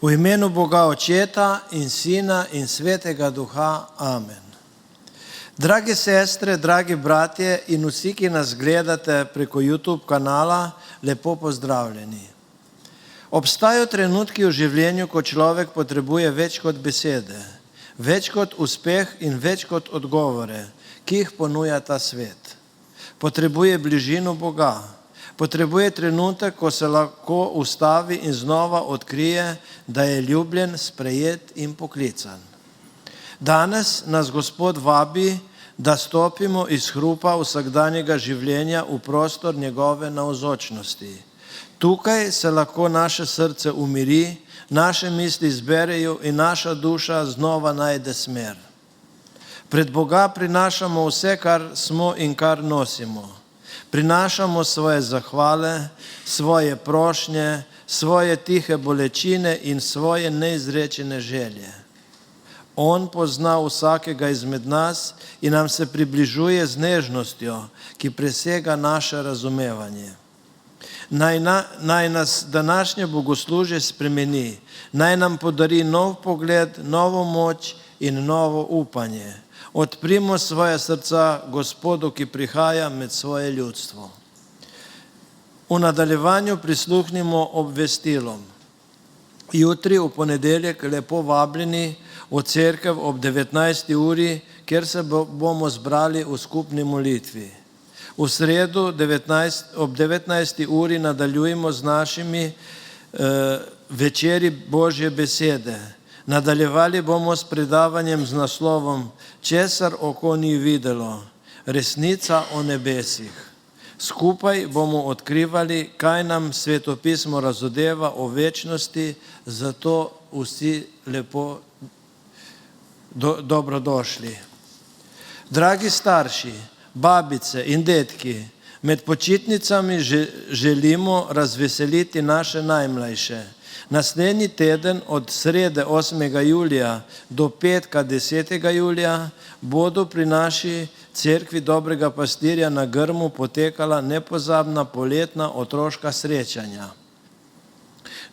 V imenu Boga Očeta in Sina in Svetega Duha. Amen. Drage sestre, dragi bratje in vsi, ki nas gledate preko YouTube kanala, lepo pozdravljeni. Obstajajo trenutki v življenju, ko človek potrebuje več kot besede, več kot uspeh in več kot odgovore, ki jih ponuja ta svet. Potrebuje bližino Boga. Potrebuje trenutek, ko se lahko ustavi in znova odkrije, da je ljubljen, sprejet in poklican. Danes nas Gospod vabi, da stopimo iz hrupa vsakdanjega življenja v prostor njegove navzočnosti. Tukaj se lahko naše srce umiri, naše misli zberejo in naša duša znova najde smer. Pred Boga prinašamo vse, kar smo in kar nosimo. Prinašamo svoje zahvale, svoje prošnje, svoje tihe bolečine in svoje neizrečene želje. On pozna vsakega izmed nas in nam se približuje z nežnostjo, ki presega naše razumevanje. Naj nas današnje bogoslužje spremeni, naj nam podari nov pogled, novo moč in novo upanje. Odprimo svoje srca Gospodu, ki prihaja med svoje ljudstvo. V nadaljevanju prisluhnimo obvestilom. Jutri, v ponedeljek, lepo vabljeni v cerkev ob 19. uri, kjer se bomo zbrali v skupni molitvi. V sredo ob 19. uri nadaljujemo z našimi večeri Božje besede. Nadaljevali bomo s predavanjem z naslovom Česar oko ni videlo, resnica o nebesih. Skupaj bomo odkrivali, kaj nam svetopismo razodeva o večnosti, zato vsi lepo dobrodošli. Dragi starši, babice in dedki, med počitnicami želimo razveseliti naše najmlajše. Naslednji teden od srede 8. julija do petka 10. julija bodo pri naši cerkvi Dobrega pastirja na Grmu potekala nepozabna poletna otroška srečanja.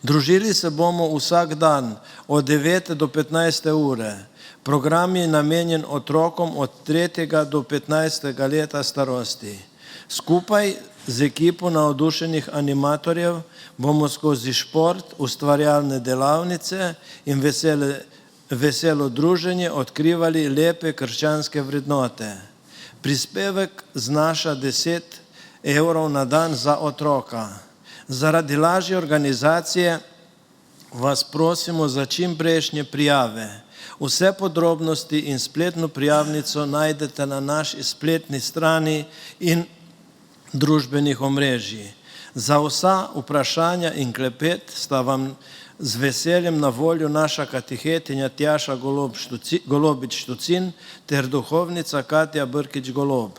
Družili se bomo vsak dan od 9. do 15. ure. Program je namenjen otrokom od 3. do 15. leta starosti. Skupaj z ekipo navdušenih animatorjev bomo skozi šport, ustvarjalne delavnice in veselo druženje odkrivali lepe krščanske vrednote. Prispevek znaša 10 evrov na dan za otroka. Zaradi lažje organizacije vas prosimo za čimprejšnje prijave. Vse podrobnosti in spletno prijavnico najdete na naši spletni strani in družbenih omrežij. Za vsa vprašanja in klepet sta vam z veseljem na voljo naša katehetinja Tjaša Golobič-Štucin ter duhovnica Katja Brkič-Golob.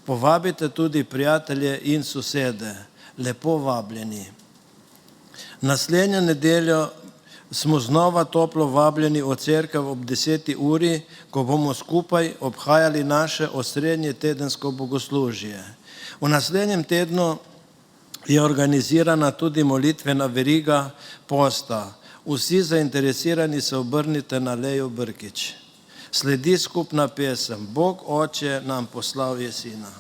Povabite tudi prijatelje in sosede. Lepo vabljeni. Naslednjo nedeljo smo znova toplo vabljeni v cerkev ob 10. uri, ko bomo skupaj obhajali naše osrednje tedensko bogoslužje. V naslednjem tednu je organizirana tudi molitvena veriga posta. Vsi zainteresirani se obrnite na Lejo Brkič. Sledi skupna pesem Bog Oče nam poslal je Sina.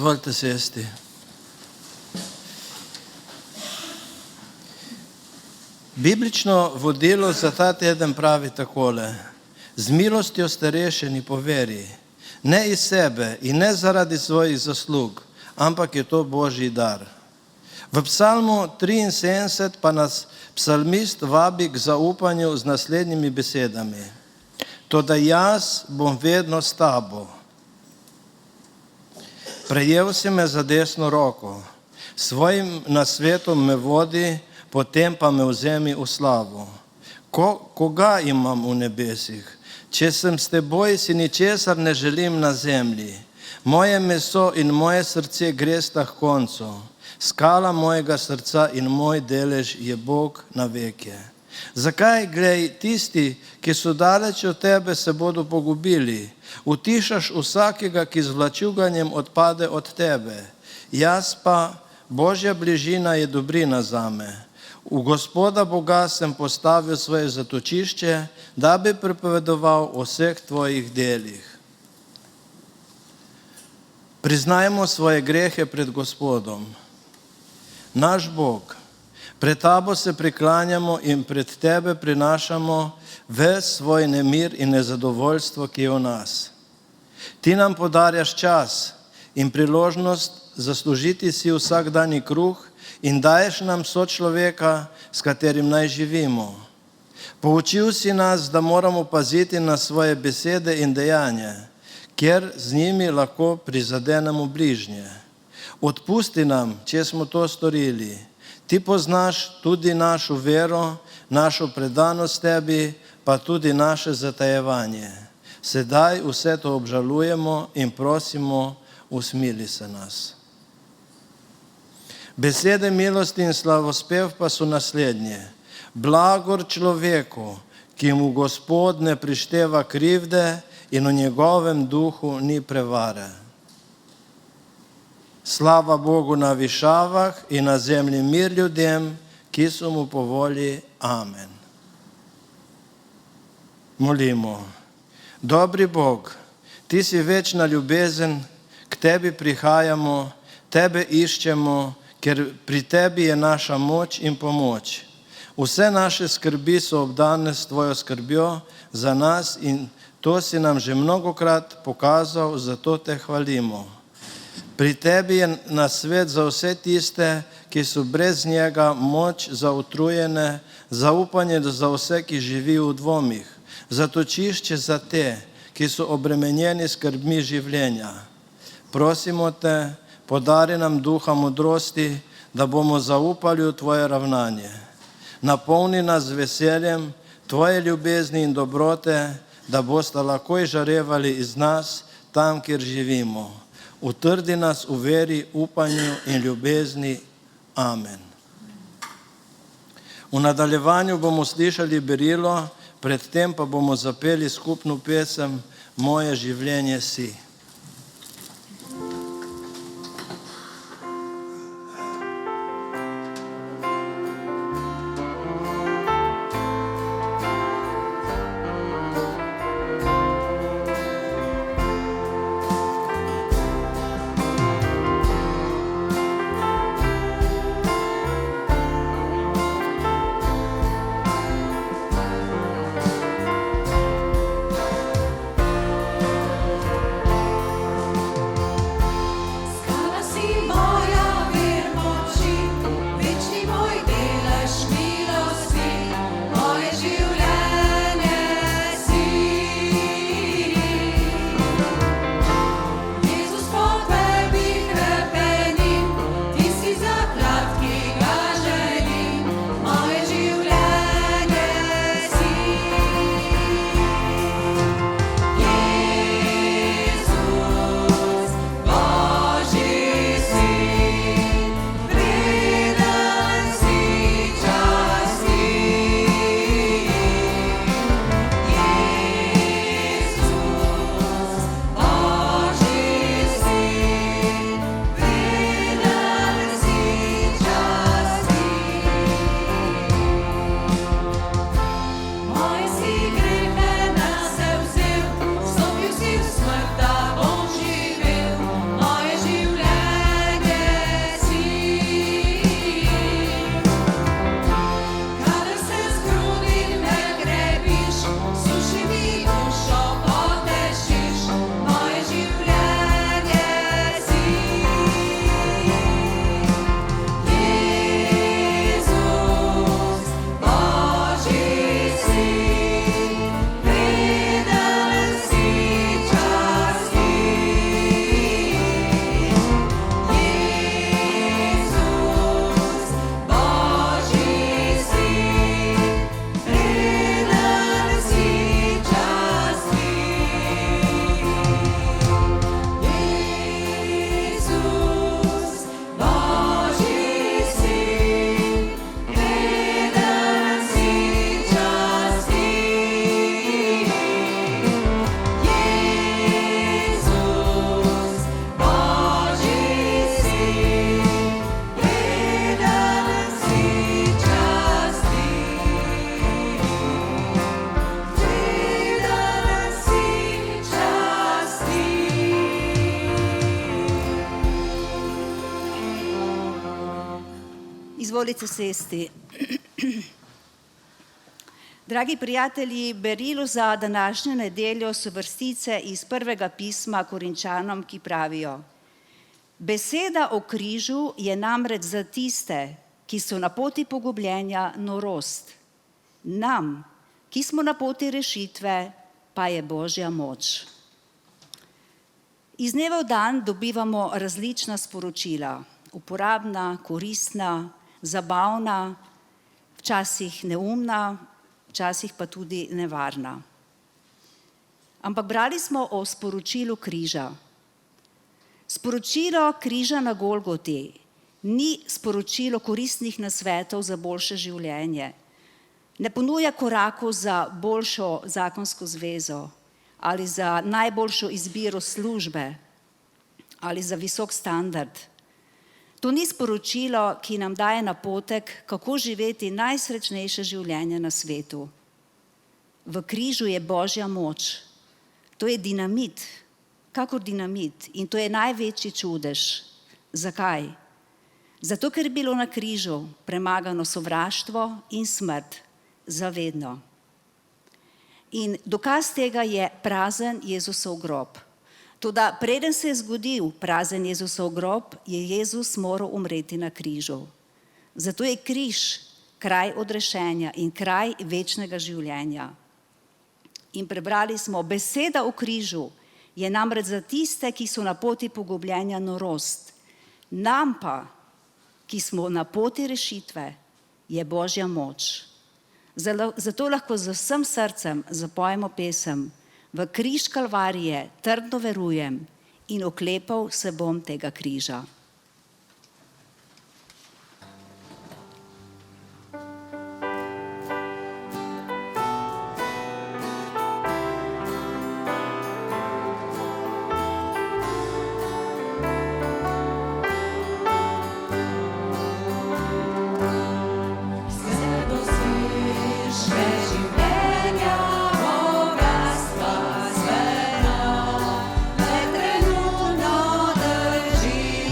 Izvolite sesti. Biblično vodilo za ta teden pravi takole: z milostjo ste rešeni po veri, ne iz sebe in ne zaradi svojih zaslug, ampak je to Božji dar. V Psalmu 73 pa nas psalmist vabi k zaupanju z naslednjimi besedami: toda jaz bom vedno s tabo. Prejel si me za desno roko, svojim nasvetom me vodi, potem pa me vzemi v slavo. Koga imam v nebesih? Če sem s teboj, si ničesar ne želim na zemlji. Moje meso in moje srce gresta k koncu. Skala mojega srca in moj delež je Bog na veke. Zakaj, glej, tisti, ki so daleč od tebe, se bodo pogubili? Utišaš vsakega, ki z vlačuganjem odpade od tebe. Jaz pa, Božja bližina je dobrina zame. V Gospoda Boga sem postavil svoje zatočišče, da bi pripovedoval o vseh tvojih delih. Priznajmo svoje grehe pred Gospodom. Naš Bog, pred tabo se priklanjamo in pred tebe prinašamo ves svoj nemir in nezadovoljstvo, ki je v nas. Ti nam podarjaš čas in priložnost zaslužiti si vsakdanji kruh in daješ nam sočloveka, s katerim naj živimo. Poučil si nas, da moramo paziti na svoje besede in dejanje, ker z njimi lahko prizadenemo bližnje. Odpusti nam, če smo to storili. Ti poznaš tudi našo vero, našo predanost tebi, pa tudi naše zatajevanje. Sedaj vse to obžalujemo in prosimo, usmili se nas. Besede milosti in slavospev pa so naslednje: blagor človeku, ki mu Gospod ne prišteva krivde in v njegovem duhu ni prevare. Slava Bogu na višavah in na zemlji mir ljudem, ki so mu po volji. Amen. Molimo. Dobri Bog, ti si večna ljubezen, k tebi prihajamo, tebe iščemo, ker pri tebi je naša moč in pomoč. Vse naše skrbi so obdane s tvojo skrbjo za nas in to si nam že mnogokrat pokazal, zato te hvalimo. Pri tebi je nasvet za vse tiste, ki so brez njega, moč za utrujene, zaupanje za vse, ki živijo v dvomih, zatočišče za te, ki so obremenjeni skrbmi življenja. Prosimo te, podari nam duha modrosti, da bomo zaupali v tvoje ravnanje. Napolni nas z veseljem tvoje ljubezni in dobrote, da bosta lahko izžarevali iz nas tam, kjer živimo. Utrdi nas v veri, upanju in ljubezni. Amen. V nadaljevanju bomo slišali berilo, predtem pa bomo zapeli skupno pesem Moje življenje si. Izvolite sesti. Dragi prijatelji, berilo za današnjo nedeljo so vrstice iz prvega pisma Korinčanom, ki pravijo: beseda o križu je namreč za tiste, ki so na poti pogubljenja, norost. Nam, ki smo na poti rešitve, pa je Božja moč. Iz dneva v dan dobivamo različna sporočila, uporabna, koristna, zabavna, včasih neumna, včasih pa tudi nevarna. Ampak brali smo o sporočilu križa. Sporočilo križa na Golgoti ni sporočilo koristnih nasvetov za boljše življenje. Ne ponuja korakov za boljšo zakonsko zvezo ali za najboljšo izbiro službe ali za visok standard. To ni sporočilo, ki nam daje napotek, kako živeti najsrečnejše življenje na svetu. V križu je Božja moč. To je dinamit, kakor dinamit, in to je največji čudež. Zakaj? Zato, ker je bilo na križu premagano sovraštvo in smrt za vedno. In dokaz tega je prazen Jezusov grob. Toda preden se je zgodil prazen Jezusov grob, je Jezus moral umreti na križu. Zato je križ kraj odrešenja in kraj večnega življenja. In prebrali smo, beseda o križu je namreč za tiste, ki so na poti pogubljenja, norost. Nam pa, ki smo na poti rešitve, je Božja moč. Zato lahko z vsem srcem zapojemo pesem: v križ Kalvarije trdno verujem in oklepal se bom tega križa. Trenutno drži.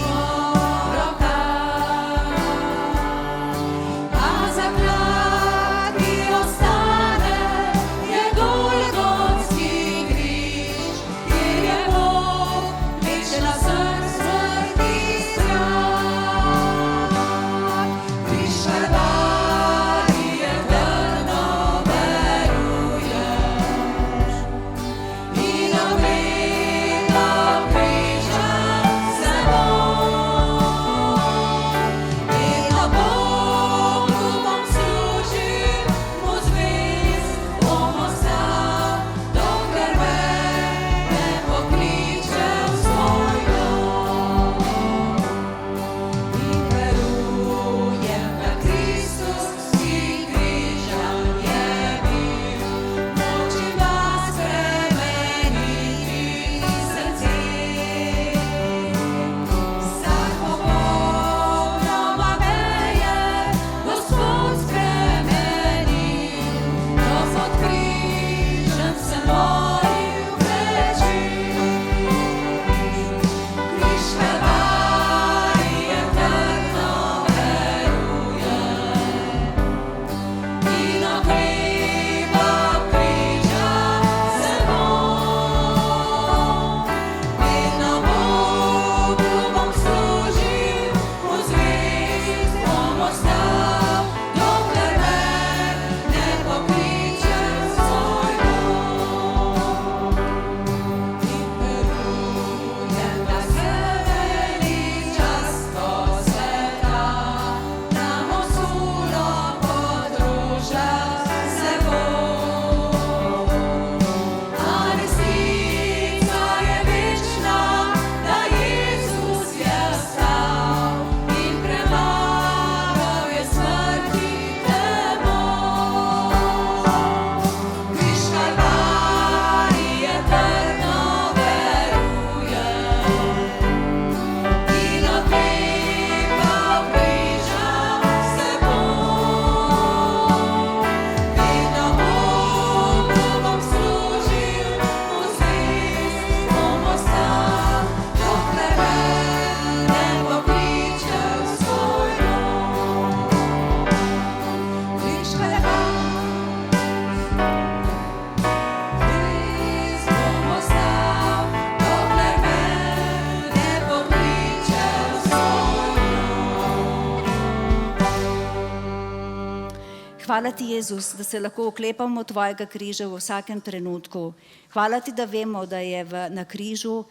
Hvala ti, Jezus, da se lahko oklepamo tvojega križa v vsakem trenutku. Hvala ti, da vemo, da je na križu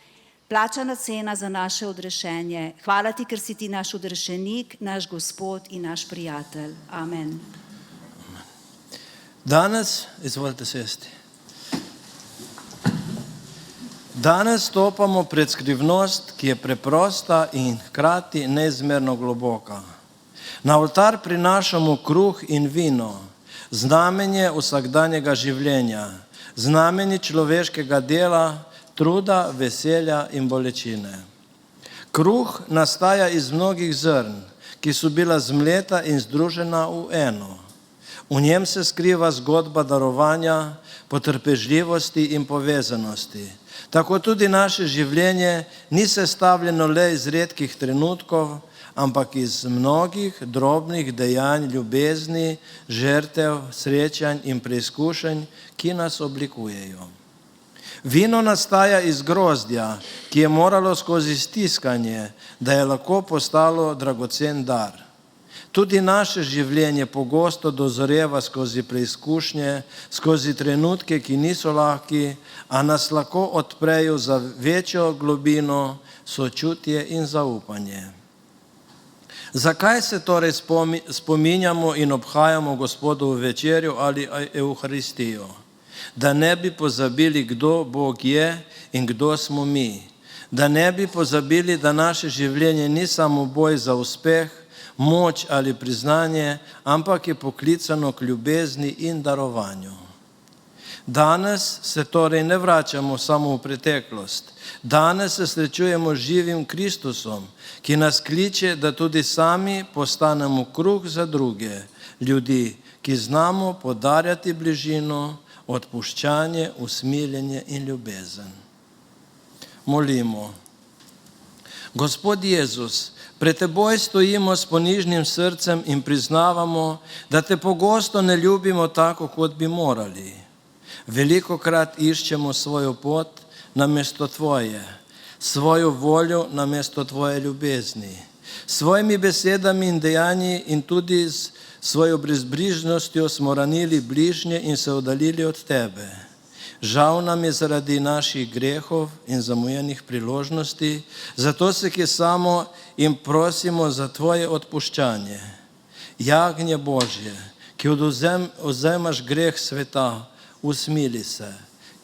plačana cena za naše odrešenje. Hvala ti, ker si ti naš odrešenik, naš Gospod in naš prijatelj. Amen. Danes, izvolite sesti. Danes stopamo pred skrivnost, ki je preprosta in hkrati neizmerno globoka. Na oltar prinašamo kruh in vino, znamenje vsakdanjega življenja, znamenje človeškega dela, truda, veselja in bolečine. Kruh nastaja iz mnogih zrn, ki so bila zmleta in združena v eno. V njem se skriva zgodba darovanja, potrpežljivosti in povezanosti. Tako tudi naše življenje ni sestavljeno le iz redkih trenutkov, ampak iz mnogih drobnih dejanj ljubezni, žrtev, srečanj in preizkušenj, ki nas oblikujejo. Vino nastaja iz grozdja, ki je moralo skozi stiskanje, da je lahko postalo dragocen dar. Tudi naše življenje pogosto dozoreva skozi preizkušnje, skozi trenutke, ki niso lahki, a nas lahko odprejo za večjo globino, sočutje in zaupanje. Zakaj se torej spominjamo in obhajamo Gospodovo večerjo ali Evharistijo? Da ne bi pozabili, kdo Bog je in kdo smo mi. Da ne bi pozabili, da naše življenje ni samo boj za uspeh, moč ali priznanje, ampak je poklicano k ljubezni in darovanju. Danes se torej ne vračamo samo v preteklost. Danes se srečujemo z živim Kristusom, ki nas kliče, da tudi sami postanemo kruh za druge ljudi, ki znamo podarjati bližino, odpuščanje, usmiljenje in ljubezen. Molimo. Gospod Jezus, pred teboj stojimo s ponižnim srcem in priznavamo, da te pogosto ne ljubimo tako, kot bi morali. Velikokrat iščemo svojo pot namesto tvoje, svojo voljo namesto tvoje ljubezni. S svojimi besedami in dejanji in tudi s svojo brezbrižnostjo smo ranili bližnje in se oddaljili od tebe. Žal nam je zaradi naših grehov in zamujenih priložnosti, zato se kesamo in prosimo za tvoje odpuščanje. Jagnje Božje, ki odvzemaš greh sveta, usmili se.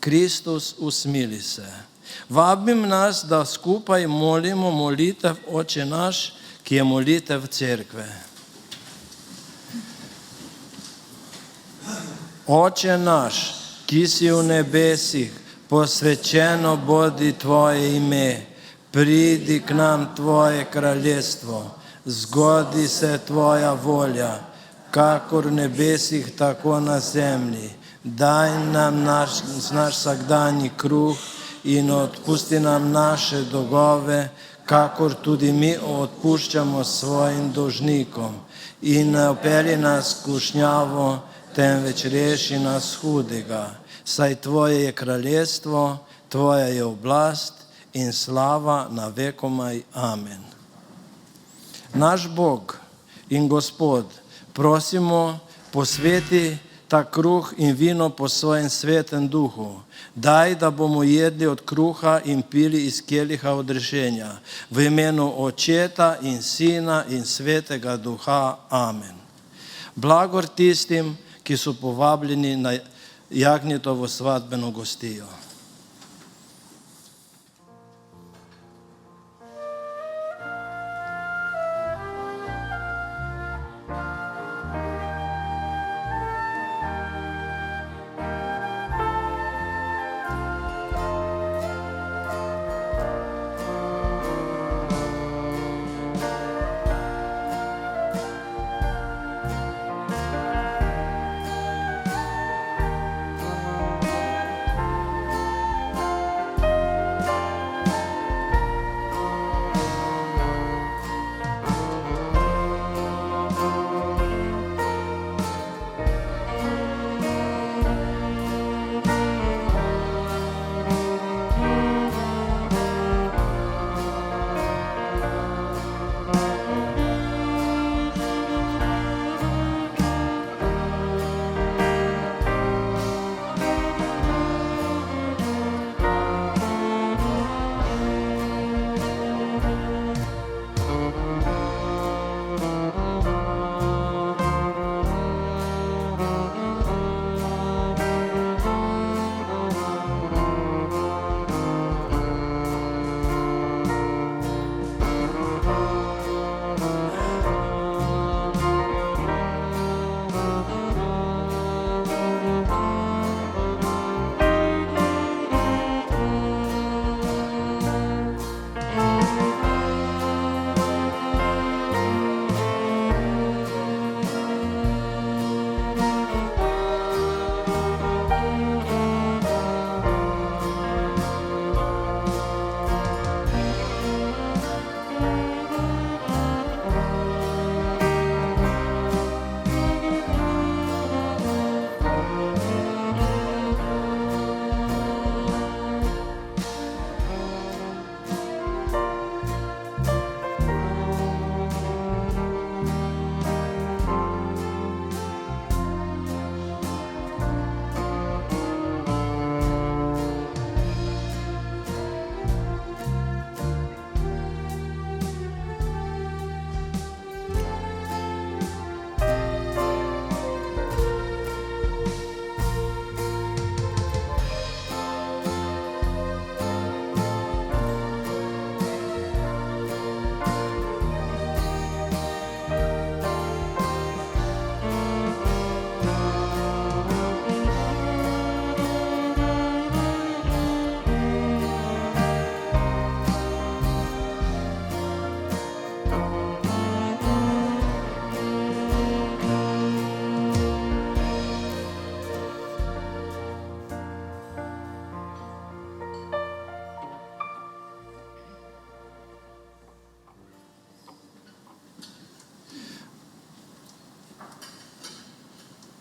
Kristus, usmili se. Vabim nas, da skupaj molimo molitev Oče naš, ki je molitev cerkve. Oče naš, ki si v nebesih, posvečeno bodi tvoje ime, pridi k nam tvoje kraljestvo, zgodi se tvoja volja, kakor v nebesih, tako na zemlji. Daj nam naš vsakdanji kruh in odpusti nam naše dolgove, kakor tudi mi odpuščamo svojim dolžnikom. In ne vpelji nas v skušnjavo, temveč reši nas hudega. Saj tvoje je kraljestvo, tvoja je oblast in slava na vekomaj. Amen. Naš Bog in Gospod, prosimo, posveti ta kruh in vino po svojem svetem duhu. Daj, da bomo jedli od kruha in pili iz keliha odrešenja. V imenu Očeta in Sina in Svetega Duha. Amen. Blagor tistim, ki so povabljeni na Jagnjetovo svadbeno gostijo.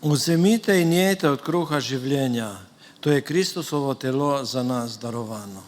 Vzemite in jejte od kruha življenja, to je Kristusovo telo za nas darovano.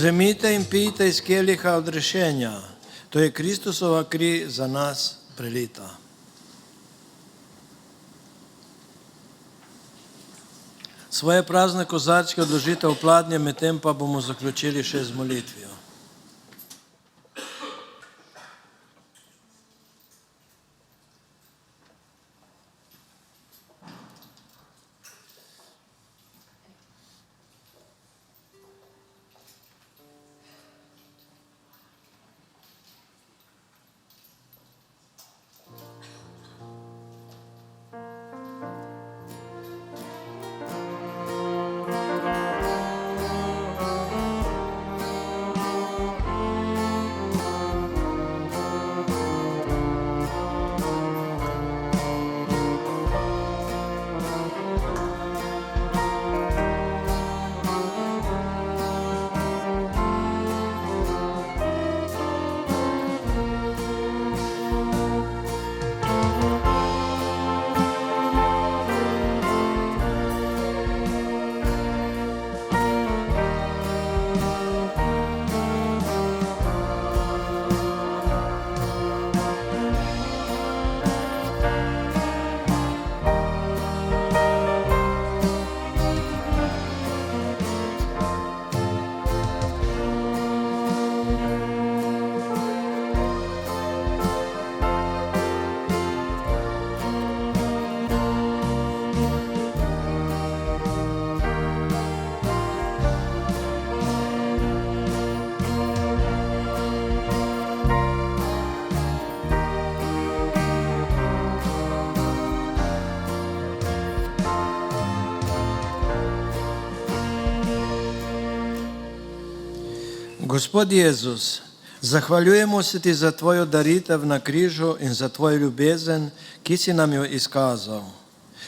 Vzemite in pijte iz keliha odrešenja, to je Kristusova kri za nas prelita. Svoje prazne kozarčke odložite v pladnje, medtem pa bomo zaključili še z molitvijo. Gospod Jezus, zahvaljujemo se ti za tvojo daritev na križu in za tvojo ljubezen, ki si nam jo izkazal.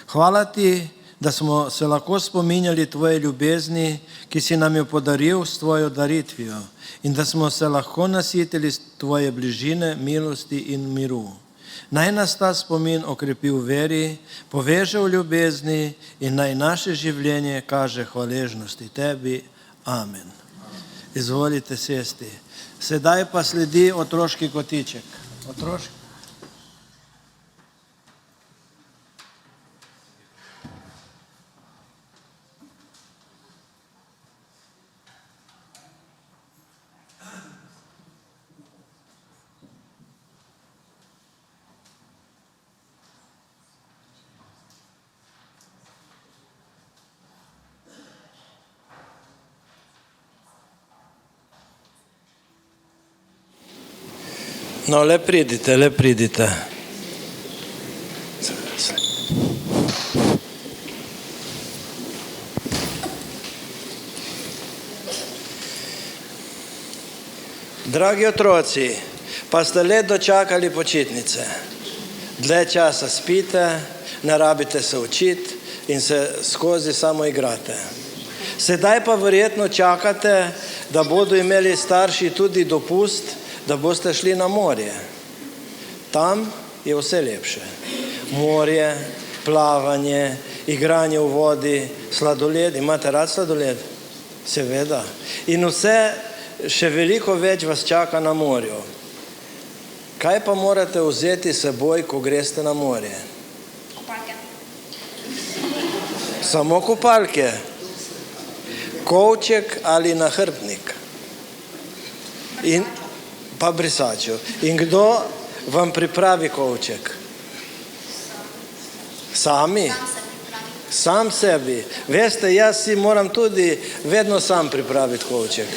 Hvala ti, da smo se lahko spominjali tvoje ljubezni, ki si nam jo podaril s tvojo daritvijo, in da smo se lahko nasitili tvoje bližine, milosti in miru. Naj nas ta spomin okrepi v veri, poveže v ljubezni in naj naše življenje kaže hvaležnosti tebi. Amen. Izvolite sesti. Sedaj pa sledi otroški kotiček. Otroški. No, le pridite, le pridite. Dragi otroci, pa ste le dočakali počitnice. Dlje časa spite, ne rabite se učiti in se skozi samo igrate. Sedaj pa verjetno čakate, da bodo imeli starši tudi dopust, da boste šli na morje. Tam je vse lepše. Morje, plavanje, igranje v vodi, sladoled. Imate rad sladoled? Seveda. In vse, še veliko več vas čaka na morju. Kaj pa morate vzeti s seboj, ko greste na morje? Kopalke. Samo kopalke? Kovček ali nahrbtnik? In pa brisačo. In kdo vam pripravi kovček? Sami? Sam sebi. Veste, jaz si moram tudi vedno sam pripraviti kovček.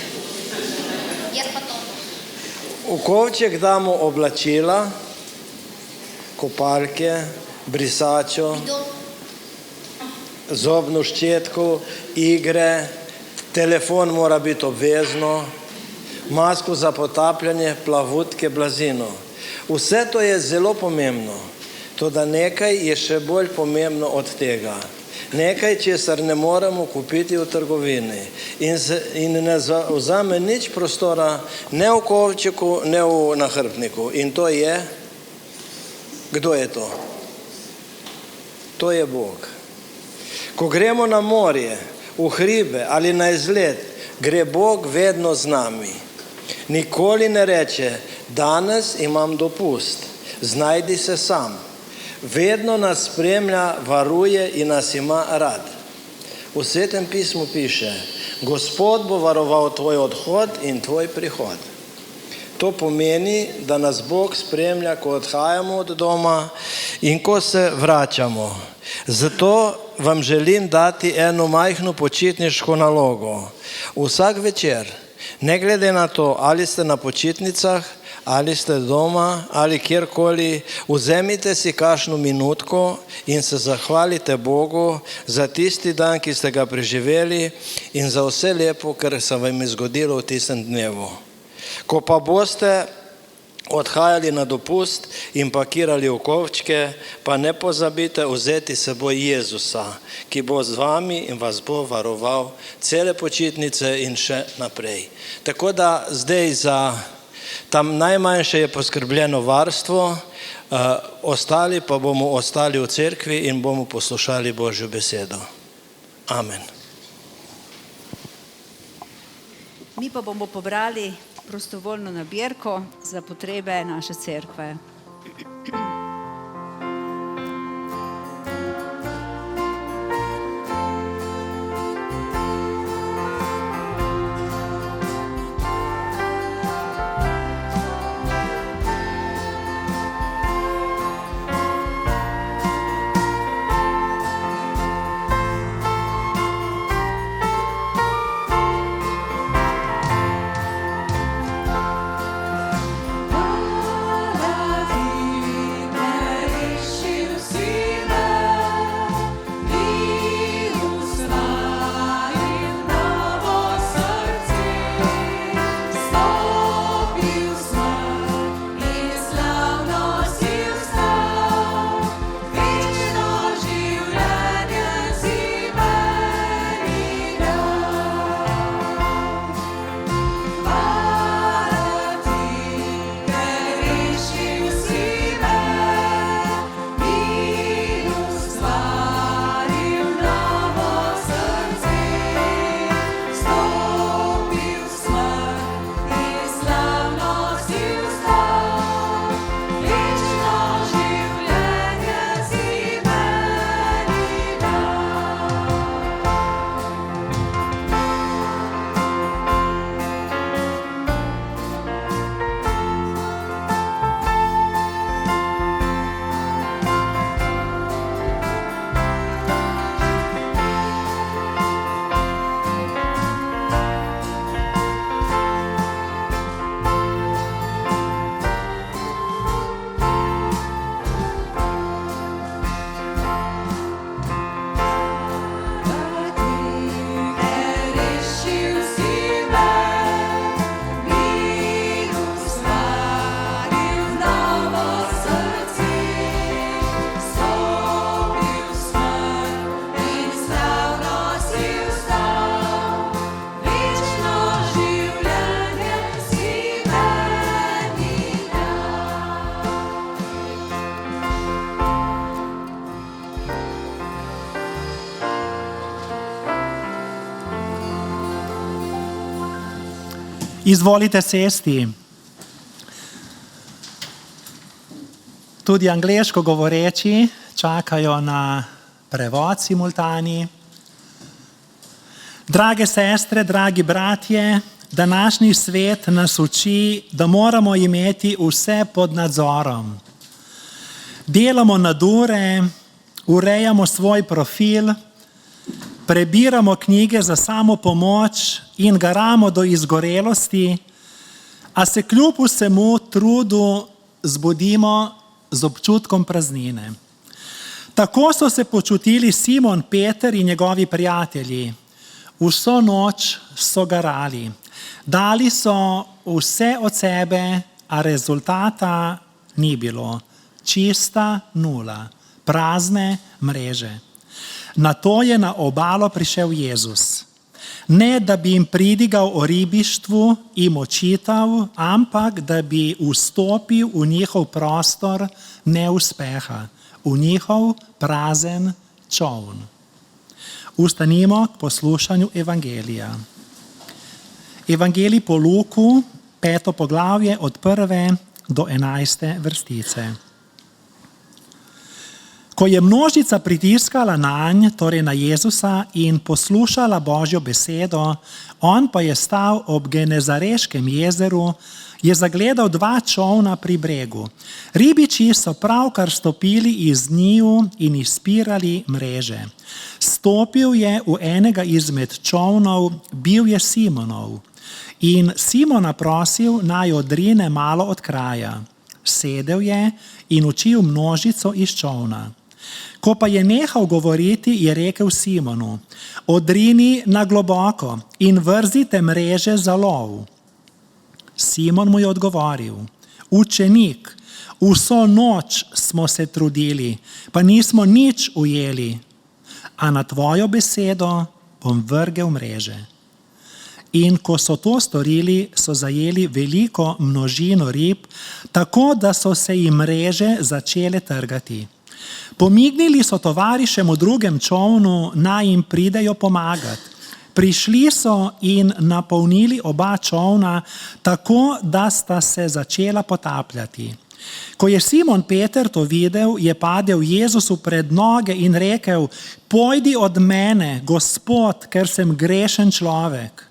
Jaz pa to. V kovček damo oblačila, kopalke, brisačo, zobno ščetko, igre, telefon mora biti obvezno, masko za potapljanje, plavutke, blazino. Vse to je zelo pomembno, toda nekaj je še bolj pomembno od tega. Nekaj, česar ne moremo kupiti v trgovini in ne vzame nič prostora, ne v kovčku, ne v nahrbtniku. In to je, kdo je to? To je Bog. Ko gremo na morje, v hribe ali na izlet, gre Bog vedno z nami. Nikoli ne reče, danes imam dopust, znajdi se sam. Vedno nas spremlja, varuje in nas ima rad. V Svetem pismu piše, Gospod bo varoval tvoj odhod in tvoj prihod. To pomeni, da nas Bog spremlja, ko odhajamo od doma in ko se vračamo. Zato vam želim dati eno majhno počitniško nalogo. Vsak večer, ne glede na to, ali ste na počitnicah, ali ste doma, ali kjerkoli, vzemite si kakšno minutko in se zahvalite Bogu za tisti dan, ki ste ga preživeli in za vse lepo, kar se vam je zgodilo v tistem dnevu. Ko pa boste odhajali na dopust in pakirali v kovčke, pa ne pozabite vzeti s seboj Jezusa, ki bo z vami in vas bo varoval cele počitnice in še naprej. Tako da zdaj za tam najmanjše je poskrbljeno varstvo, ostali pa bomo ostali v cerkvi in bomo poslušali Božjo besedo. Amen. Mi pa bomo pobrali prostovoljno nabirko za potrebe naše cerkve. Para ti Izvolite sesti. Tudi angleško govoreči čakajo na prevod simultani. Drage sestre, dragi bratje, današnji svet nas uči, da moramo imeti vse pod nadzorom. Delamo nadure, urejamo svoj profil, prebiramo knjige za samopomoč in garamo do izgorelosti, a se kljub vsemu trudu zbudimo z občutkom praznine. Tako so se počutili Simon Peter in njegovi prijatelji. Vso noč so garali. Dali so vse od sebe, a rezultata ni bilo. Čista nula, prazne mreže. Nato je na obalo prišel Jezus. Ne, da bi jim pridigal o ribištvu in očital, ampak da bi vstopil v njihov prostor neuspeha, v njihov prazen čoln. Ustanimo k poslušanju evangelija. Evangelij po Luku, 5. poglavje od 1. do 11. vrstice. Ko je množica pritiskala nanj, torej na Jezusa, in poslušala Božjo besedo, on pa je stal ob Genezareškem jezeru, je zagledal 2 čolna pri bregu. Ribiči so pravkar stopili iz njiju in izpirali mreže. Stopil je v enega izmed čolnov, bil je Simonov, in Simona prosil, naj odrine malo od kraja. Sedel je in učil množico iz čolna. Ko pa je nehal govoriti, je rekel Simonu: odrini na globoko in vrzite mreže za lov. Simon mu je odgovoril: učenik, vso noč smo se trudili, pa nismo nič ujeli, a na tvojo besedo bom vrgel mreže. In ko so to storili, so zajeli veliko množino rib, tako da so se jim mreže začele trgati. Pomignili so tovarišem v drugem čolnu, naj jim pridejo pomagati. Prišli so in napolnili oba čolna, tako da sta se začela potapljati. Ko je Simon Peter to videl, je padel Jezusu pred noge in rekel: pojdi od mene, Gospod, ker sem grešen človek.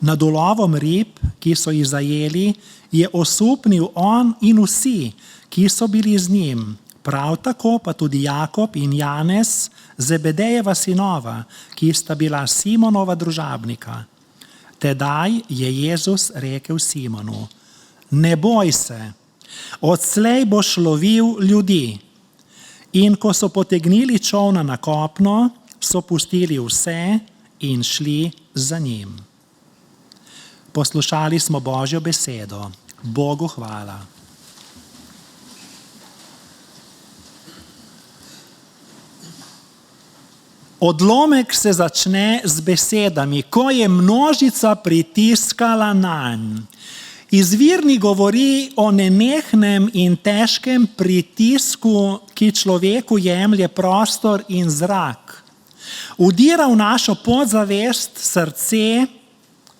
Nad ulovom rib, ki so jih zajeli, je osupnil on in vsi, ki so bili z njim. Prav tako pa tudi Jakob in Janez, Zebedejeva sinova, ki sta bila Simonova družabnika. Tedaj je Jezus rekel Simonu: ne boj se, odslej boš lovil ljudi. In ko so potegnili čolna na kopno, so pustili vse in šli za njim. Poslušali smo Božjo besedo. Bogu hvala. Odlomek se začne z besedami: ko je množica pritiskala nanj. Izvirnik govori o nenehnem in težkem pritisku, ki človeku jemlje prostor in zrak. Vdira v našo podzavest, srce,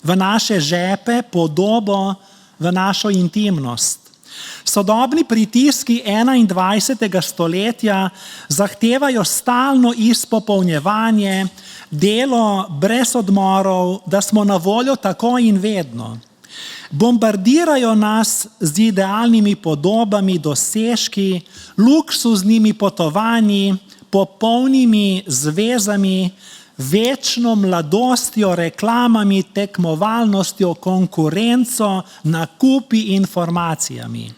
v naše žepe, podobo, v našo intimnost. Sodobni pritiski 21. stoletja zahtevajo stalno izpopolnjevanje, delo brez odmorov, da smo na voljo tako in vedno. Bombardirajo nas z idealnimi podobami, dosežki, luksuznimi potovanji, popolnimi zvezami, večno mladostjo, reklamami, tekmovalnostjo, konkurenco, nakupi, informacijami.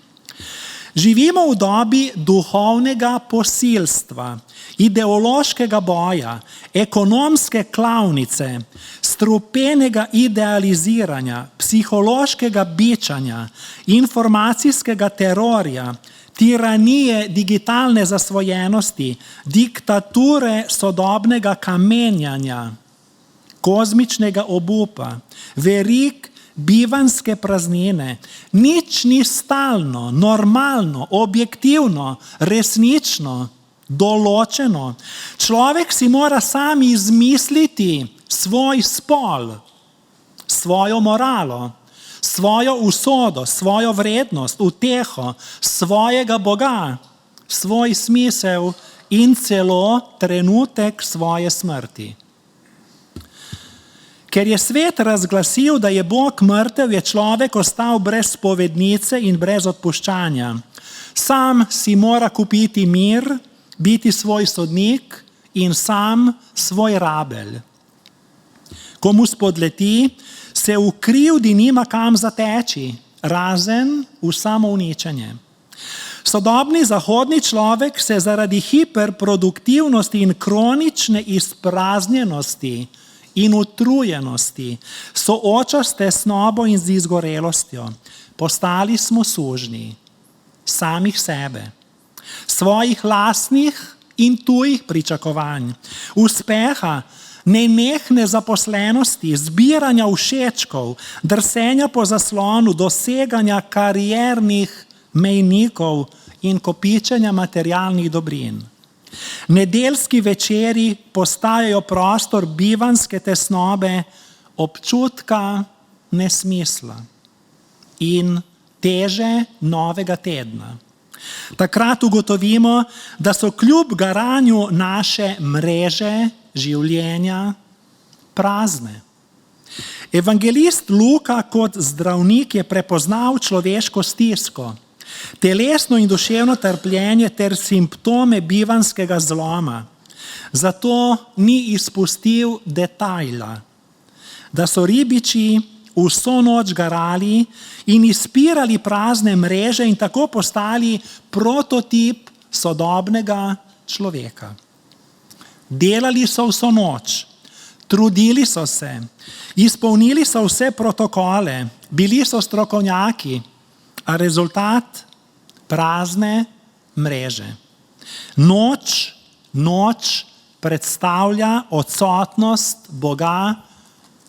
Živimo v dobi duhovnega posilstva, ideološkega boja, ekonomske klavnice, strupenega idealiziranja, psihološkega bičanja, informacijskega terorja, tiranije digitalne zasvojenosti, diktature sodobnega kamenjanja, kozmičnega obupa, verig bivanjske praznine. Nič ni stalno, normalno, objektivno, resnično, določeno. Človek si mora sam izmisliti svoj spol, svojo moralo, svojo usodo, svojo vrednost, uteho, svojega Boga, svoj smisel in celo trenutek svoje smrti. Ker je svet razglasil, da je Bog mrtev, je človek ostal brez spovednice in brez odpuščanja. Sam si mora kupiti mir, biti svoj sodnik in sam svoj rabelj. Ko mu spodleti, se v krivdi nima kam zateči, razen v samouničenje. Sodobni zahodni človek se zaradi hiperproduktivnosti in kronične izpraznjenosti in utrujenosti sooča s tesnobo in z izgorelostjo. Postali smo sužnji samih sebe, svojih lastnih in tujih pričakovanj, uspeha, nenehne zaposlenosti, zbiranja všečkov, drsenja po zaslonu, doseganja kariernih mejnikov in kopičenja materialnih dobrin. Nedeljski večeri postajajo prostor bivanjske tesnobe, občutka nesmisla in teže novega tedna. Takrat ugotovimo, da so kljub garanju naše mreže življenja prazne. Evangelist Luka kot zdravnik je prepoznal človeško stisko, telesno in duševno trpljenje ter simptome bivanjskega zloma. Zato ni izpustil detajla, da so ribiči vso noč garali in izpirali prazne mreže in tako postali prototip sodobnega človeka. Delali so vso noč, trudili so se, izpolnili so vse protokole, bili so strokovnjaki, a rezultat prazne mreže. Noč predstavlja odsotnost Boga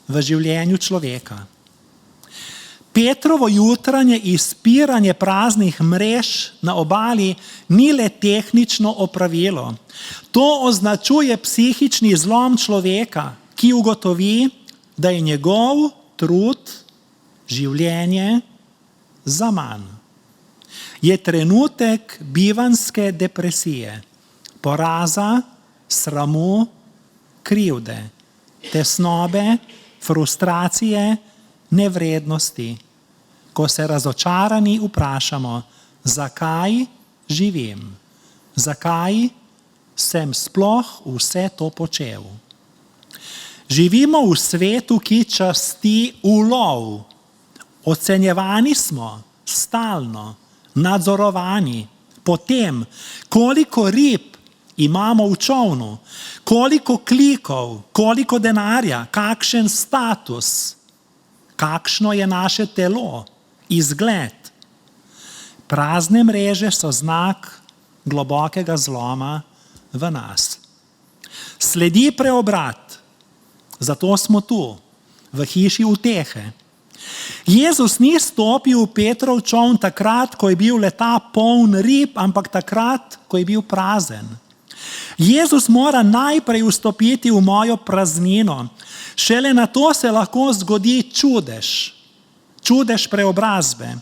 v življenju človeka. Petrovo jutranje izpiranje praznih mrež na obali ni le tehnično opravilo. To označuje psihični zlom človeka, ki ugotovi, da je njegov trud, življenje zaman. Je trenutek bivanjske depresije, poraza, sramu, krivde, tesnobe, frustracije, nevrednosti, ko se razočarani vprašamo, zakaj živim, zakaj sem sploh vse to počel. Živimo v svetu, ki časti ulov. Ocenjevani smo stalno, nadzorovani po tem, koliko rib imamo v čolnu, koliko klikov, koliko denarja, kakšen status, kakšno je naše telo, izgled. Prazne mreže so znak globokega zloma v nas. Sledi preobrat, zato smo tu, v hiši utehe. Jezus ni stopil v Petrov čoln takrat, ko je bil leta poln rib, ampak takrat, ko je bil prazen. Jezus mora najprej vstopiti v mojo praznino, šele nato se lahko zgodi čudež preobrazbe.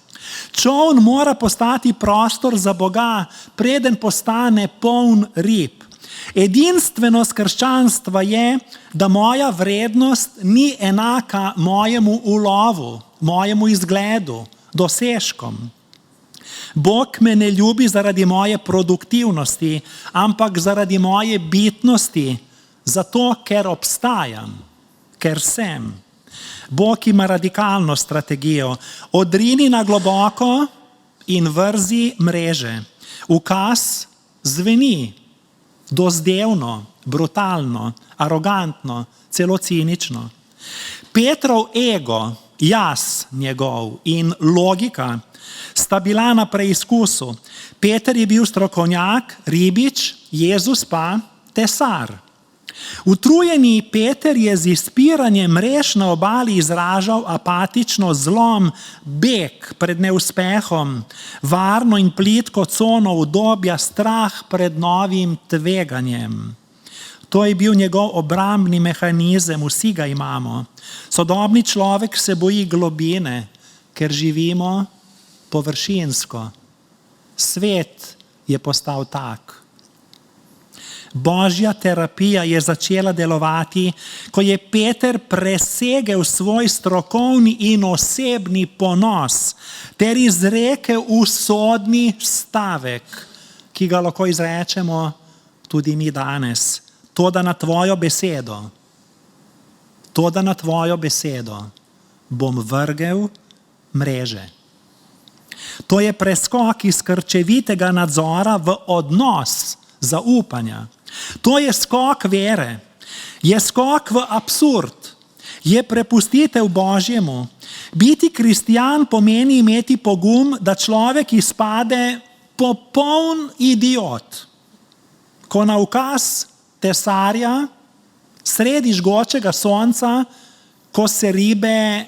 Čoln mora postati prostor za Boga, preden postane poln rib. Edinstvenost krščanstva je, da moja vrednost ni enaka mojemu ulovu, mojemu izgledu, dosežkom. Bog me ne ljubi zaradi moje produktivnosti, ampak zaradi moje bitnosti, zato ker obstajam, ker sem. Bog ima radikalno strategijo. Odrini na globoko in vrzi mreže. Ukaz zveni dozdevno, brutalno, arogantno, celo cinično. Petrov ego, jaz njegov in logika sta bila na preizkusu. Peter je bil strokovnjak, ribič, Jezus pa tesar. Utrujeni Peter je z izpiranjem mrež na obali izražal apatično zlom, beg pred neuspehom, varno in plitko cono udobja, strah pred novim tveganjem. To je bil njegov obrambni mehanizem, vsi ga imamo. Sodobni človek se boji globine, ker živimo površinsko. Svet je postal tak. Božja terapija je začela delovati, ko je Peter presegel svoj strokovni in osebni ponos ter izrekel usodni stavek, ki ga lahko izrečemo tudi mi danes. Toda na tvojo besedo bom vrgel mreže. To je preskok iz krčevitega nadzora v odnos zaupanja. To je skok vere, je skok v absurd, je prepustitev Božjemu. Biti kristjan pomeni imeti pogum, da človek izpade popoln idiot. Ko na ukaz tesarja sredi žgočega sonca, ko se ribe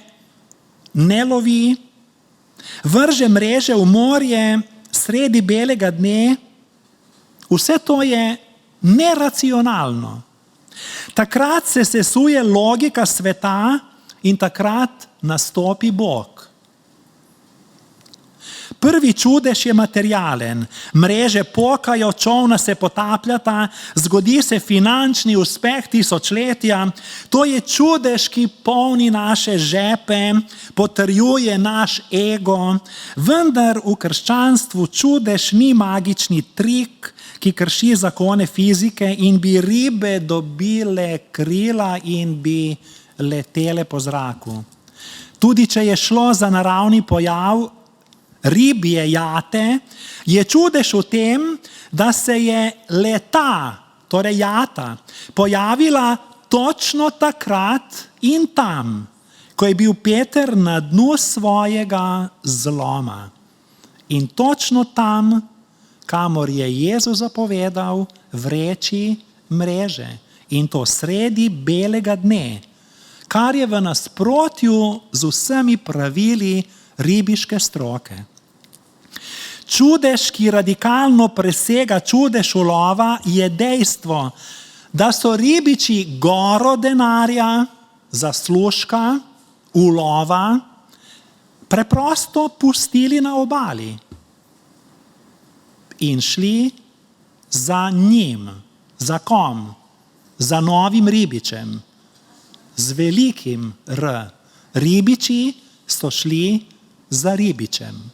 ne lovi, vrže mreže v morje sredi belega dne, vse to je neracionalno. Takrat se sesuje logika sveta in takrat nastopi Bog. Prvi čudež je materialen. Mreže pokajo, čolna se potapljata, zgodi se finančni uspeh tisočletja. To je čudež, ki polni naše žepe, potrjuje naš ego, vendar v krščanstvu čudež ni magični trik, ki krši zakone fizike in bi ribe dobile krila in bi letele po zraku. Tudi če je šlo za naravni pojav ribje jate, je čudež v tem, da se je leta, torej jata, pojavila točno takrat in tam, ko je bil Peter na dnu svojega zloma. In točno tam, kamor je Jezus zapovedal vreči mreže. In to sredi belega dne, kar je v nasprotju z vsemi pravili ribiške stroke. Čudež, ki radikalno presega čudež ulova, je dejstvo, da so ribiči goro denarja, zaslužka, ulova preprosto pustili na obali in šli za njim. Za kom? Za novim ribičem. Z velikim R. Ribiči so šli za ribičem.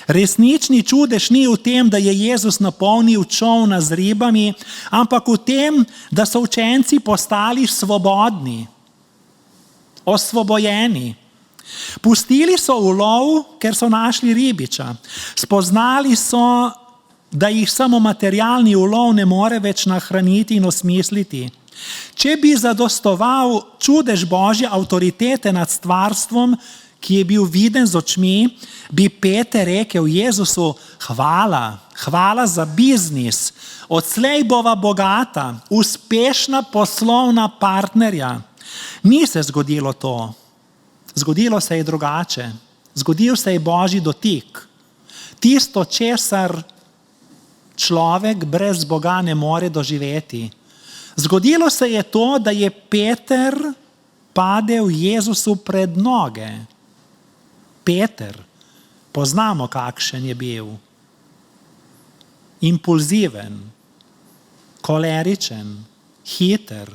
Resnični čudež ni v tem, da je Jezus napolnil čolna z ribami, ampak v tem, da so učenci postali svobodni, osvobojeni. Pustili so ulov, ker so našli ribiča. Spoznali so, da jih samo materialni ulov ne more več nahraniti in osmisliti. Če bi zadostoval čudež Božje avtoritete nad stvarstvom, ki je bil viden z očmi, bi Peter rekel Jezusu: hvala za biznis, odslej bova bogata, uspešna poslovna partnerja. Ni se zgodilo to. Zgodilo se je drugače. Zgodil se je Božji dotik. Tisto, česar človek brez Boga ne more doživeti. Zgodilo se je to, da je Peter padel Jezusu pred noge. Peter, poznamo, kakšen je bil. Impulziven, koleričen, hiter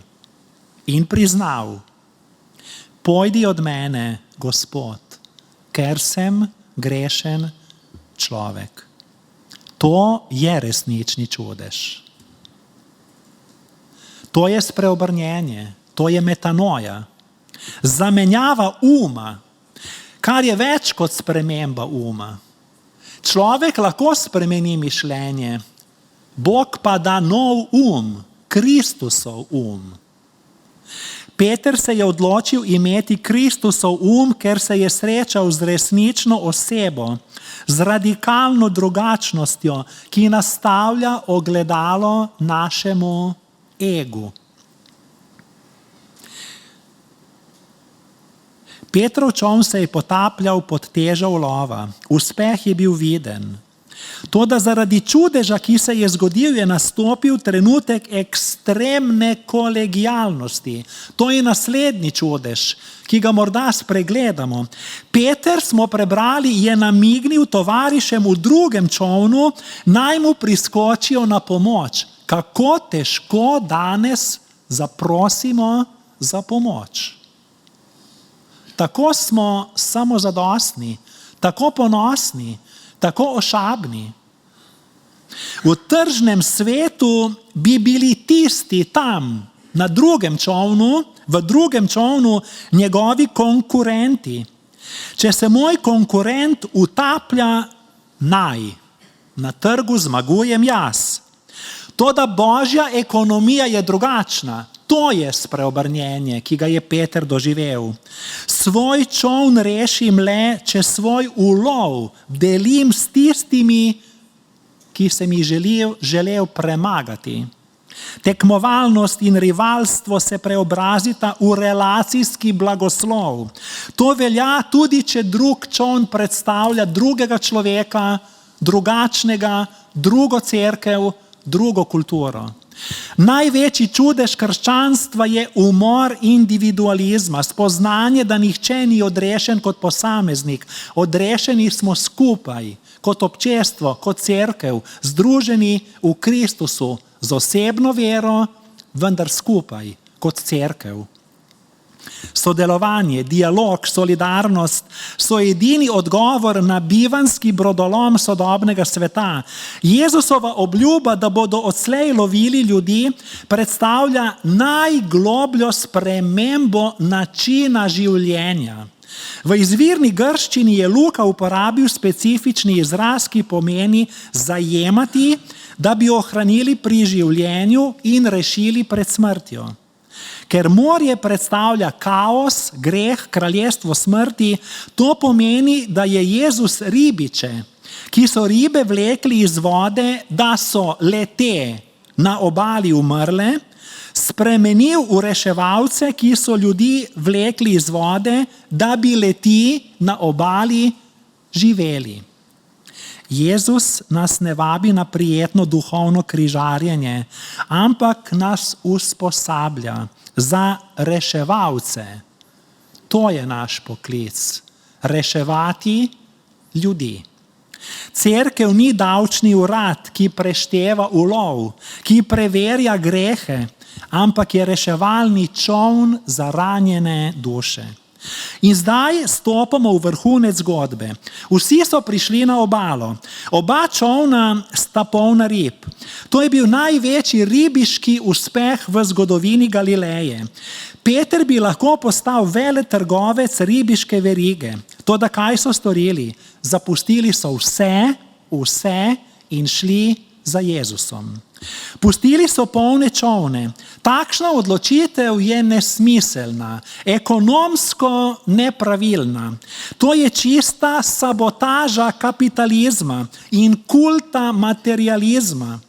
in priznal: pojdi od mene, Gospod, ker sem grešen človek. To je resnični čudež. To je spreobrnjenje, to je metanoja. Zamenjava uma, kar je več kot sprememba uma. Človek lahko spremeni mišljenje, Bog pa da nov Kristusov Peter se je odločil imeti Kristusov ker se je srečal z resnično osebo, z radikalno drugačnostjo, ki nastavlja ogledalo našemu egu. Petrov čoln se je potapljal pod težo ulova. Uspeh je bil viden. Toda zaradi čudeža, ki se je zgodil, je nastopil trenutek ekstremne kolegialnosti. To je naslednji čudež, ki ga morda spregledamo. Peter, smo prebrali, je namignil tovarišem v drugem čolnu, naj mu priskočijo na pomoč. Kako težko danes zaprosimo za pomoč. Tako smo samozadostni, tako ponosni, tako ošabni. V tržnem svetu bi bili tisti tam, na drugem čolnu, v drugem čolnu njegovi konkurenti. Če se moj konkurent utaplja, naj, na trgu zmagujem jaz. Toda Božja ekonomija je drugačna. To je spreobrnjenje, ki ga je Peter doživel. Svoj čoln rešim le, če svoj ulov delim s tistimi, ki sem jih želel premagati. Tekmovalnost in rivalstvo se preobrazita v relacijski blagoslov. To velja tudi, če drug čoln predstavlja drugega človeka, drugačnega, drugo cerkev, drugo kulturo. Največji čudež krščanstva je umor individualizma, spoznanje, da nihče ni odrešen kot posameznik. Odrešeni smo skupaj, kot občestvo, kot cerkev, združeni v Kristusu, z osebno vero, vendar skupaj, kot cerkev. Sodelovanje, dialog, solidarnost so edini odgovor na bivanski brodolom sodobnega sveta. Jezusova obljuba, da bodo odslej lovili ljudi, predstavlja najglobljo spremembo načina življenja. V izvirni grščini je Luka uporabil specifični izraz, ki pomeni zajemati, da bi ohranili pri življenju in rešili pred smrtjo. Ker morje predstavlja kaos, greh, kraljestvo smrti, to pomeni, da je Jezus ribiče, ki so ribe vlekli iz vode, da so le-te na obali umrle, spremenil v reševalce, ki so ljudi vlekli iz vode, da bi le-ti na obali živeli. Jezus nas ne vabi na prijetno duhovno križarjenje, ampak nas usposablja za reševalce. To je naš poklic. Reševati ljudi. Cerkev ni davčni urad, ki prešteva ulov, ki preverja grehe, ampak je reševalni čoln za ranjene duše. In zdaj stopamo v vrhunec zgodbe. Vsi so prišli na obalo. Oba čolna sta polna rib. To je bil največji ribiški uspeh v zgodovini Galileje. Peter bi lahko postal veletrgovec ribiške verige. Toda kaj so storili? Zapustili so vse in šli za Jezusom. Pustili so polne čolne. Takšna odločitev je nesmiselna, ekonomsko nepravilna. To je čista sabotaža kapitalizma in kulta materializma.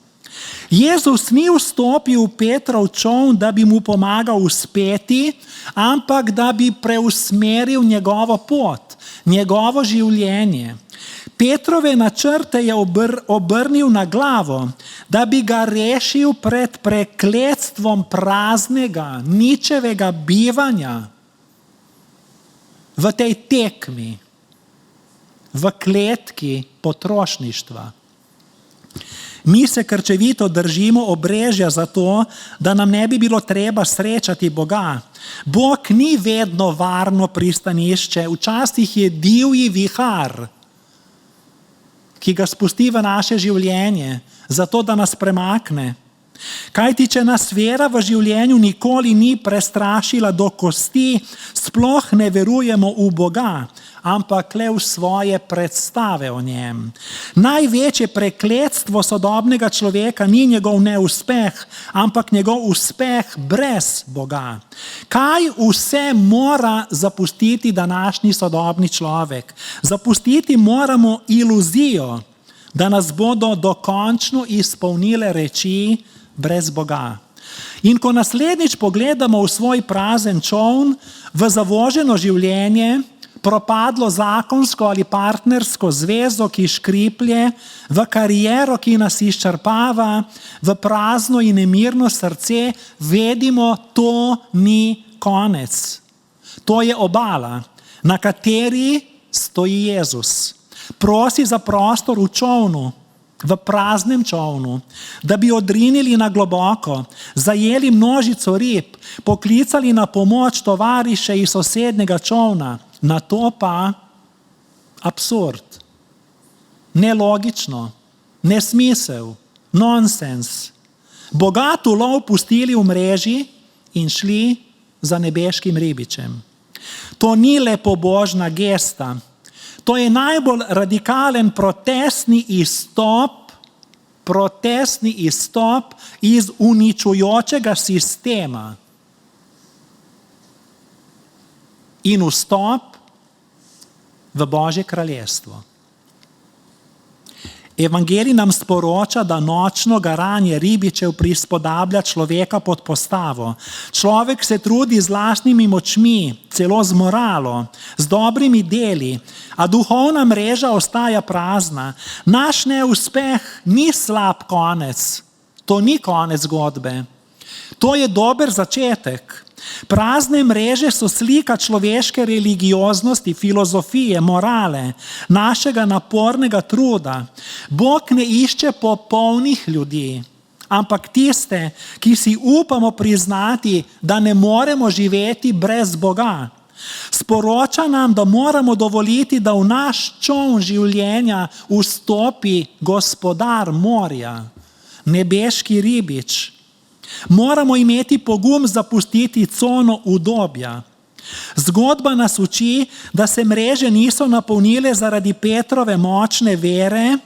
Jezus ni vstopil v Petrov čoln, da bi mu pomagal uspeti, ampak da bi preusmeril njegovo pot, njegovo življenje. Petrove načrte je obrnil na glavo, da bi ga rešil pred prekletstvom praznega, ničevega bivanja v tej tekmi, v kletki potrošništva. Mi se krčevito držimo obrežja zato, da nam ne bi bilo treba srečati Boga. Bog ni vedno varno pristanišče, včasih je divji vihar, ki ga spusti v naše življenje, zato da nas premakne. Kajti, če nas vera v življenju nikoli ni prestrašila do kosti, sploh ne verujemo v Boga, ampak le v svoje predstave o njem. Največje prekletstvo sodobnega človeka ni njegov neuspeh, ampak njegov uspeh brez Boga. Kaj vse mora zapustiti današnji sodobni človek? Zapustiti moramo iluzijo, da nas bodo dokončno izpolnile reči brez Boga. In ko naslednjič pogledamo v svoj prazen čoln, v zavoženo življenje, propadlo zakonsko ali partnersko zvezo, ki škriplje, v kariero, ki nas izčrpava, v prazno in nemirno srce, vedimo, to ni konec. To je obala, na kateri stoji Jezus. Prosi za prostor v čolnu, v praznem čolnu, da bi odrinili na globoko, zajeli množico rib, poklicali na pomoč tovariše iz sosednjega čolna. Na to pa absurd, nelogično, nesmisel, nonsens. Bogat ulov pustili v mreži in šli za nebeškim ribičem. To ni le pobožna gesta, to je najbolj radikalen protestni izstop iz uničujočega sistema in vstop v Božje kraljestvo. Evangelij nam sporoča, da nočno garanje ribičev prispodablja človeka pod postavo. Človek se trudi z lastnimi močmi, celo z moralo, z dobrimi deli, a duhovna mreža ostaja prazna. Naš neuspeh ni slab konec, to ni konec zgodbe. To je dober začetek. Prazne mreže so slika človeške religioznosti, filozofije, morale, našega napornega truda. Bog ne išče popolnih ljudi, ampak tiste, ki si upamo priznati, da ne moremo živeti brez Boga. Sporoča nam, da moramo dovoliti, da v naš čoln življenja vstopi gospodar morja, nebeški ribič. Moramo imeti pogum zapustiti cono udobja. Zgodba nas uči, da se mreže niso napolnile zaradi Petrove močne vere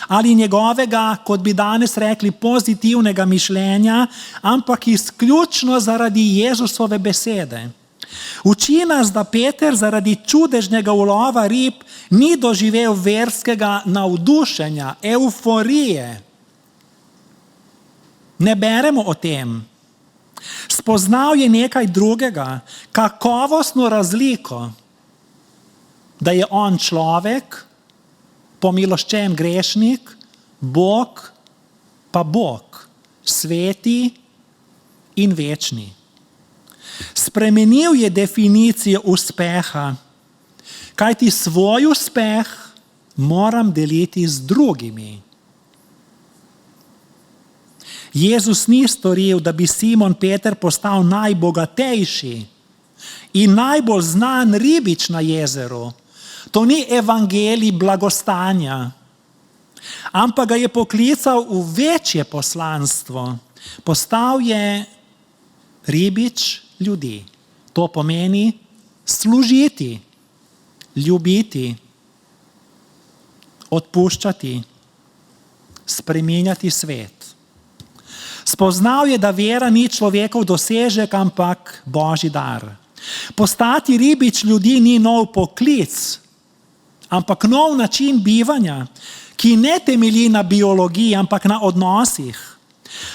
ali njegovega, kot bi danes rekli, pozitivnega mišljenja, ampak izključno zaradi Jezusove besede. Uči nas, da Peter zaradi čudežnega ulova rib ni doživel verskega navdušenja, evforije. Ne beremo o tem. Spoznal je nekaj drugega, kakovostno razliko, da je on človek, pomiloščen grešnik, Bog pa Bog, sveti in večni. Spremenil je definicijo uspeha, kajti svoj uspeh moram deliti z drugimi. Jezus ni storil, da bi Simon Peter postal najbogatejši in najbolj znan ribič na jezeru. To ni evangelij blagostanja, ampak ga je poklical v večje poslanstvo. Postal je ribič ljudi. To pomeni služiti, ljubiti, odpuščati, spreminjati svet. Spoznal je, da vera ni človekov dosežek, ampak Božji dar. Postati ribič ljudi ni nov poklic, ampak nov način bivanja, ki ne temelji na biologiji, ampak na odnosih.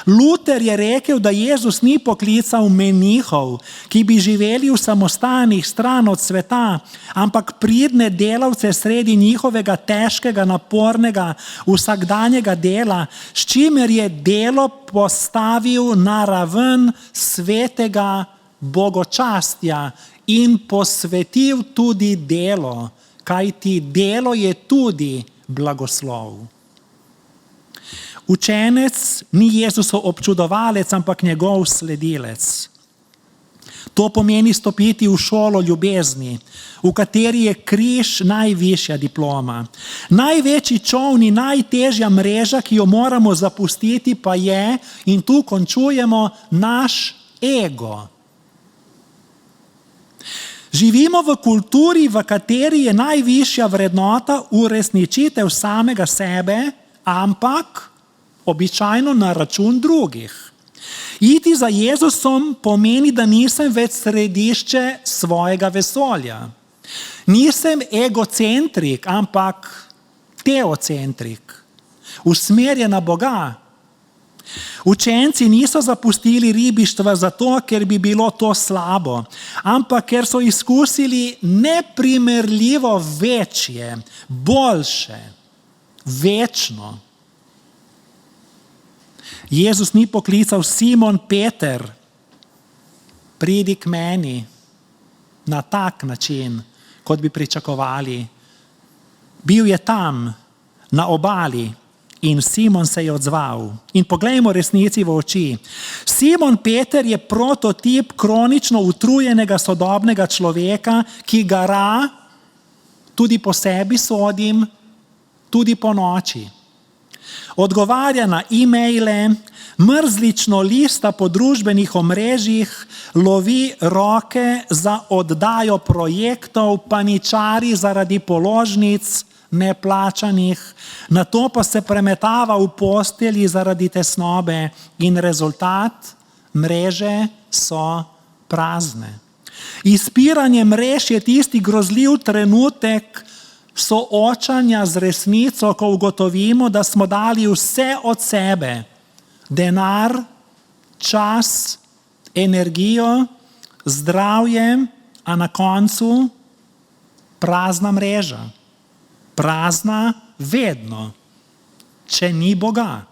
Luther je rekel, da Jezus ni poklical menihov, ki bi živeli v samostanih stran od sveta, ampak pridne delavce sredi njihovega težkega, napornega, vsakdanjega dela, s čimer je delo postavil na raven svetega bogočastja in posvetil tudi delo, kajti delo je tudi blagoslov. Učenec ni Jezusov občudovalec, ampak njegov sledilec. To pomeni stopiti v šolo ljubezni, v kateri je križ najvišja diploma. Največji čoln in najtežja mreža, ki jo moramo zapustiti, pa je, in tu končujemo, naš ego. Živimo v kulturi, v kateri je najvišja vrednota uresničitev samega sebe, ampak običajno na račun drugih. Iti za Jezusom pomeni, da nisem več središče svojega vesolja. Nisem egocentrik, ampak teocentrik, usmerjen na Boga. Učenci niso zapustili ribištva zato, ker bi bilo to slabo, ampak ker so izkusili neprimerljivo večje, boljše, večno. Jezus ni poklical: Simon Peter, pridi k meni, na tak način, kot bi pričakovali. Bil je tam, na obali, in Simon se je odzval. In poglejmo resnici v oči. Simon Peter je prototip kronično utrujenega sodobnega človeka, ki gara, tudi po sebi sodim, tudi po noči. Odgovarja na e-maile, mrzlično lista po družbenih omrežjih, lovi roke za oddajo projektov, paničari zaradi položnic neplačanih, nato pa se premetava v postelji zaradi tesnobe in rezultat: mreže so prazne. Izpiranje mrež je tisti grozljiv trenutek soočanja z resnico, ko ugotovimo, da smo dali vse od sebe, denar, čas, energijo, zdravje, a na koncu prazna mreža. Prazna vedno, če ni Boga.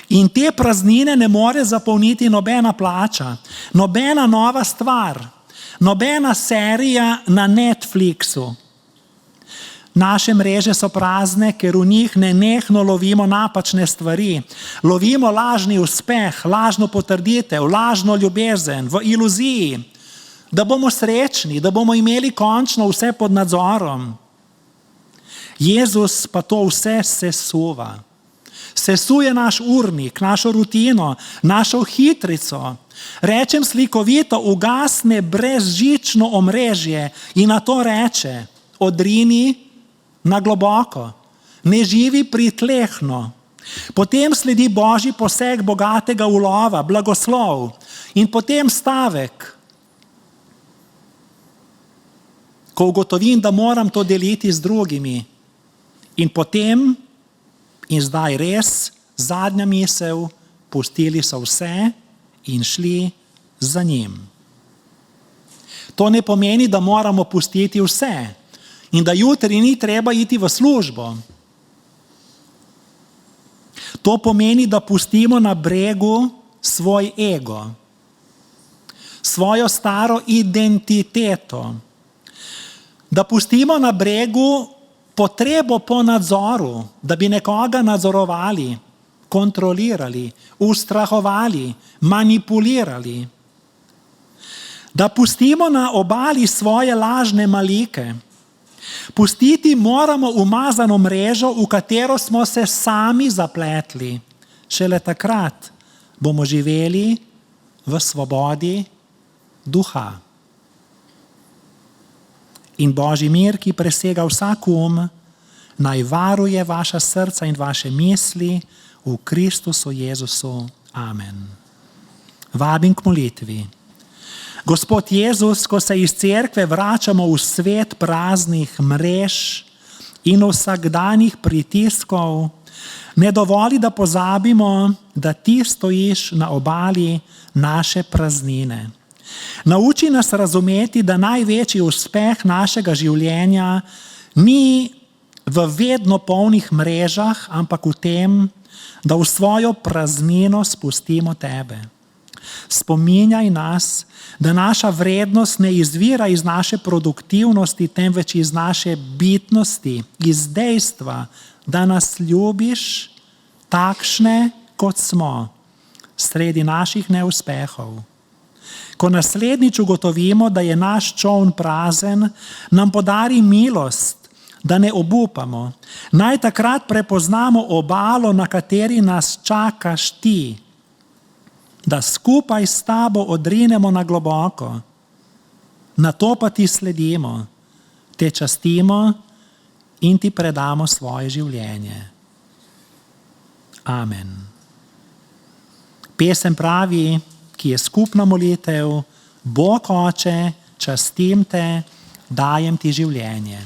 In te praznine ne more zapolniti nobena plača, nobena nova stvar, nobena serija na Netflixu. Naše mreže so prazne, ker v njih nenehno lovimo napačne stvari. Lovimo lažni uspeh, lažno potrditev, lažno ljubezen, v iluziji, da bomo srečni, da bomo imeli končno vse pod nadzorom. Jezus pa to vse sesuva. Sesuje naš urnik, našo rutino, našo hitrico. Rečem slikovito, ugasne brezžično omrežje in na to reče: odrini na globoko, ne živi pritlehno. Potem sledi Božji poseg bogatega ulova, blagoslov in potem stavek: ko ugotovim, da moram to deliti z drugimi. In potem, in zdaj res, zadnja misel, pustili so vse in šli za njim. To ne pomeni, da moramo pustiti vse in da jutri ni treba iti v službo. To pomeni, da pustimo na bregu svoj ego, svojo staro identiteto, da pustimo na bregu potrebo po nadzoru, da bi nekoga nadzorovali, kontrolirali, ustrahovali, manipulirali. Da pustimo na obali svoje lažne malike. Pustiti moramo umazano mrežo, v katero smo se sami zapletli. Šele takrat bomo živeli v svobodi duha. In Božji mir, ki presega vsak naj varuje vaša srca in vaše misli v Kristusu Jezusu. Amen. Vabim k molitvi. Gospod Jezus, ko se iz cerkve vračamo v svet praznih mrež in vsakdanjih pritiskov, ne dovoli, da pozabimo, da ti stojiš na obali naše praznine. Nauči nas razumeti, da največji uspeh našega življenja ni v vedno polnih mrežah, ampak v tem, da v svojo praznino spustimo tebe. Spominjaj nas, da naša vrednost ne izvira iz naše produktivnosti, temveč iz naše bitnosti, iz dejstva, da nas ljubiš takšne, kot smo, sredi naših neuspehov. Ko naslednjič ugotovimo, da je naš čoln prazen, nam podari milost, da ne obupamo. Naj takrat prepoznamo obalo, na kateri nas čakaš ti, da skupaj s tabo odrinemo na globoko. Nato pa ti sledimo, te častimo in ti predamo svoje življenje. Amen. Pesem pravi, ki je skupna molitev: Bog Oče, častim te, dajem ti življenje.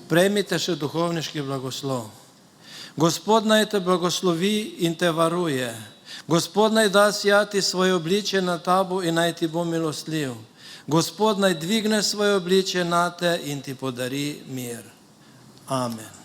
Prejmite še duhovniški blagoslov. Gospod naj te blagoslovi in te varuje. Gospod naj da sijati svoje obličje na tabo in naj ti bo milostljiv. Gospod naj dvigne svoje obličje na te in ti podari mir. Amen.